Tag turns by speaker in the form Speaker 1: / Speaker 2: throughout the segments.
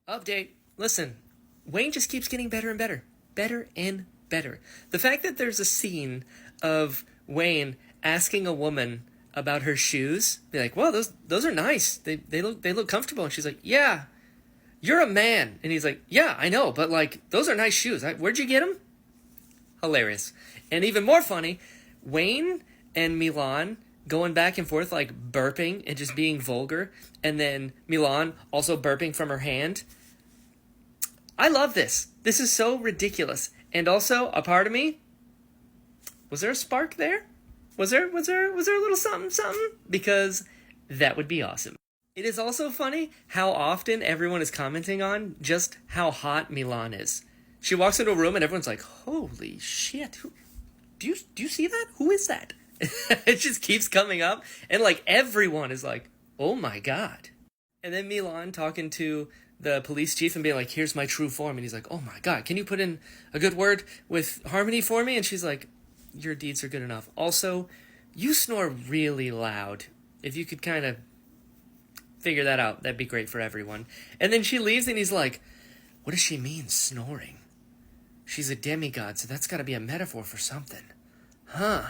Speaker 1: Update. Listen, Wayne just keeps getting better and better. Better and better. The fact that there's a scene of Wayne asking a woman about her shoes, be like, "Well, those are nice. They look comfortable." And she's like, "Yeah, you're a man." And he's like, "Yeah, I know, but like those are nice shoes. Where'd you get them?" Hilarious. And even more funny, Wayne and Milan going back and forth like burping and just being vulgar, and then Milan also burping from her hand. I love this. This is so ridiculous. And also, a part of me, was there a spark there? Was there a little something? Because that would be awesome. It is also funny how often everyone is commenting on just how hot Milan is. She walks into a room and everyone's like, "Holy shit. Do you see that? Who is that?" It just keeps coming up, and like everyone is like, "Oh my god." And then Milan talking to the police chief and being like, "Here's my true form." And he's like, "Oh my god, can you put in a good word with Harmony for me?" And she's like, "Your deeds are good enough. Also, you snore really loud. If you could kind of figure that out, that'd be great for everyone." And then she leaves and he's like, "What does she mean, snoring? She's a demigod, so that's got to be a metaphor for something. Huh."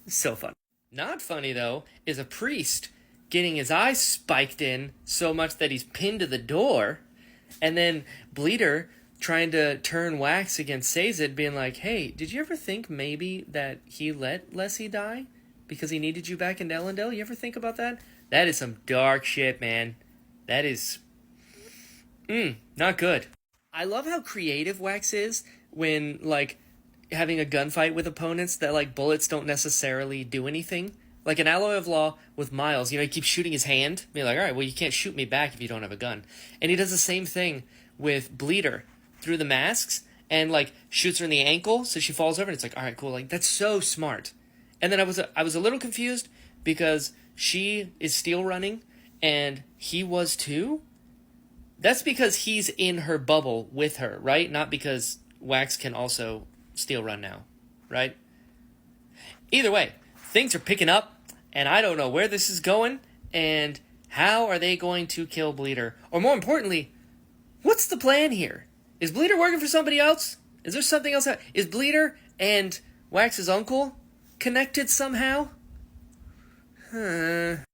Speaker 1: So fun. Not funny, though, is a priest getting his eyes spiked in so much that he's pinned to the door, and then Bleeder trying to turn Wax against Sazed, being like, "Hey, did you ever think maybe that he let Leslie die because he needed you back in Ellendale? You ever think about that?" That is some dark shit, man. That is not good. I love how creative Wax is when, like, having a gunfight with opponents that, like, bullets don't necessarily do anything. Like an Alloy of Law with Miles, he keeps shooting his hand, being like, "All right, well, you can't shoot me back if you don't have a gun." And he does the same thing with Bleeder through the masks and, like, shoots her in the ankle so she falls over, and it's like, all right, cool. Like, that's so smart. And then I was a little confused because she is steel running and he was too. That's because he's in her bubble with her, right? Not because Wax can also steel run now, right? Either way, things are picking up, and I don't know where this is going, and how are they going to kill Bleeder? Or more importantly, what's the plan here? Is Bleeder working for somebody else? Is there something else? Is Bleeder and Wax's uncle connected somehow?